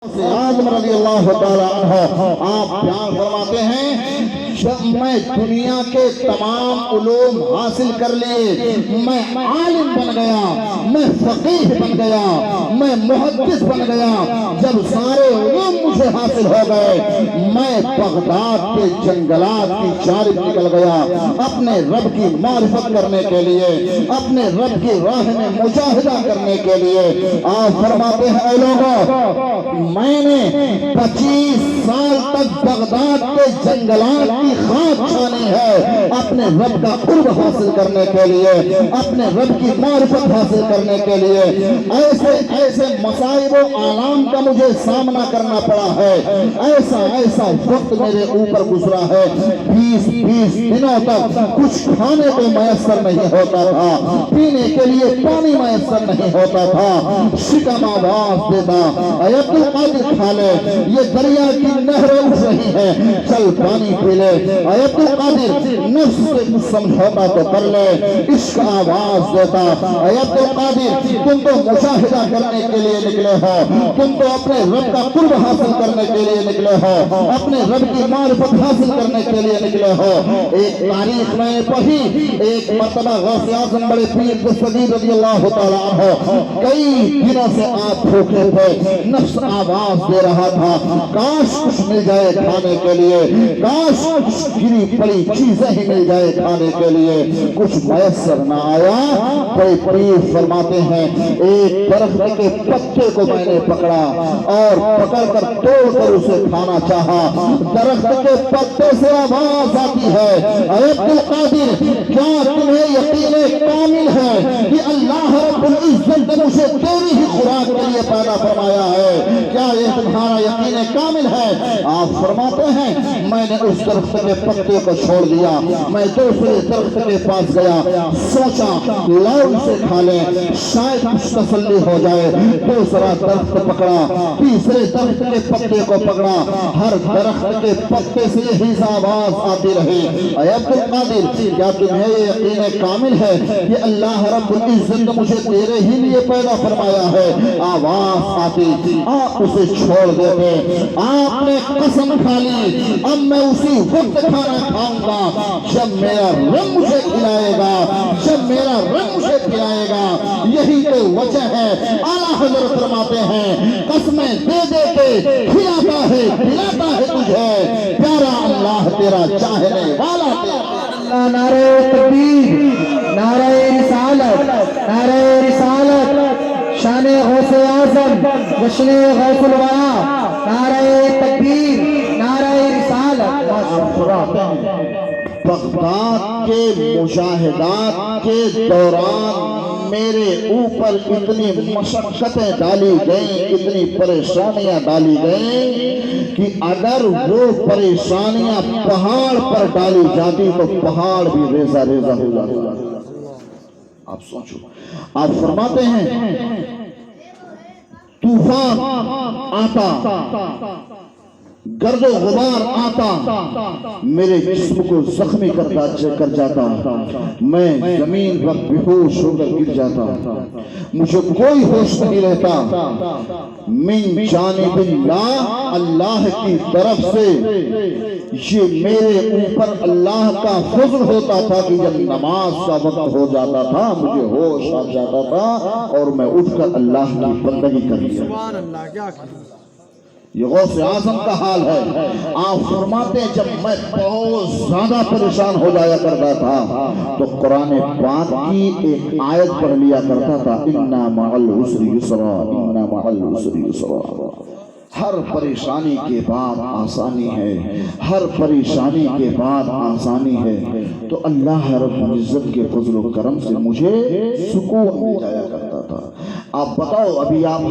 आजम रज़ी अल्लाह तआला अन्हु आप बयान फरमाते हैं, जब मैं दुनिया के तमाम उलूम हासिल कर लिए, मैं आलिम बन गया, मैं फकीह बन गया, मैं मुहद्दिस बन गया, जब सारे उलूम मुझे हासिल हो गए, मैं बगदाद के जंगलात की जानिब निकल गया अपने रब की मारिफत करने के लिए, अपने रब की राह में मुजाहिदा करने के लिए। आप फरमाते हैं, ऐ लोगों, मैंने 25 साल तक बगदाद के जंगलात की खाक खानी है अपने रब का कुर्ब हासिल करने के लिए, अपने रब की मारिफत हासिल करने के लिए। ऐसे ऐसे मसाइब व आलाम का मुझे सामना करना पड़ा है, ऐसा ऐसा वक्त मेरे ऊपर गुजरा है, 20 दिनों तक कुछ खाने को मैसर नहीं होता था, पीने के लिए पानी मैसर नहीं होता था। शिकम आवाज देता, अब्दुल कादिर खा ले, ये दरिया की नहरें उठ रही है, चल पानी पी ले। अब्दुल कादिर नफ्स से कुछ समझौता तो कर ले, इश्क आवाज देता, अब्दुल कादिर तुम तो मुशाहिदा करने के लिए निकले हो, तुम तो अपने रब का कुर्ब हासिल करने के लिए निकले हो, अपने रब की मारिफत हासिल करने के लिए निकले हो। एक तारीख में पढ़ी, एक मर्तबा गौसे आज़म बड़े पीर दस्तगीर रज़ी अल्लाह तआला अन्हु कई दिनों से आप भूखे थे, नफ्स आवाज दे रहा था, काश कुछ मिल जाए खाने के लिए, काश कुछ गिरी पड़ी चीजें ही मिल जाए खाने के लिए, कुछ मैसर न आया। कोई पीर फरमाते हैं, एक दरख्त के पत्ते को मैंने पकड़ा और पकड़कर तोड़कर उसे खाना चाहा, दरख्त के पत्ते से आवाज आती है, अब्दुल कादिर क्या तुम्हें यकीन कामिल है कि अल्लाह रब्बुल इज्जत ने मुझे तेरी ही खुराक के लिए पैदा फरमाया है, क्या ये तुम्हारा यकीन कामिल है? आप फरमाते हैं, मैंने उस दरख्त के पत्ते को छोड़ दिया, मैं दूसरे दरख्त के पास गया, सोचा लाओ इसे खा ले, शायद कुछ तसल्ली हो जाए। दूसरा दरख्त पकड़ा, तीसरे दरख्त के पत्ते को पकड़ा, हर दरख्त के पत्ते से यही आवाज आती रही, अब्दुल कादिर क्या तुम्हें ये यकीन कामिल है कि अल्लाह रब्बुल इज्जत ने मुझे तेरे ही लिए पैदा फरमाया है? आवाज आती, आप उसे छोड़ देते, आपने कसम खा ली, अब मैं उसी वक्त खाना खाऊंगा जब मेरा रब मुझे खिलाएगा, जब मेरा रब मुझे खिलाएगा। यही तो वजह है, आला हज़रत फरमाते हैं, कसमें दे दे के खिलाता है तुझे, प्यारा अल्लाह तेरा चाहने वाला तेरा। नारे तकबीर, नारे रिसालत, नारे रिसालत, शाने गौसे आज़म, जश्ने गौसुल वरा, नारे तकबीर, नारे रिसालत। बगदाद के मुजाहिदात के दौरान मेरे ऊपर इतनी मशक्क़तें डाली गईं, इतनी परेशानियां डाली गईं कि अगर वो परेशानियां पहाड़ पर डाली जाती तो पहाड़ भी रेजा रेजा हो जाता। आप सोचो, आप फरमाते हैं, तूफान आता, गर्दो गुबार आता, मेरे जिस्म को जख्मी कर जाता, मैं जमीन पर बेहोश होकर गिर जाता, मुझे कोई होश नहीं रहता। मिन जानिबिल्लाह, अल्लाह की तरफ से ये मेरे ऊपर अल्लाह का फज़ल होता था कि जब नमाज का वक्त हो जाता था मुझे होश आ जाता था और मैं उठकर अल्लाह की बंदगी कर लिया। ये गौसे आज़म का हाल है। आप फरमाते हैं, जब मैं बहुत ज्यादा परेशान हो जाया करता था तो कुरान पाक की एक आयत पढ़ लिया करता था, इन्ना मअल उसरि युसरा, इन्ना मअल उसरि युसरा। हर परेशानी के बाद आसानी है, हर परेशानी के बाद आसानी है। तो अल्लाह रब्बुल इज्जत के फज़ल व करम से मुझे सुकून मिल जाया करता था। आप बताओ, अभी आप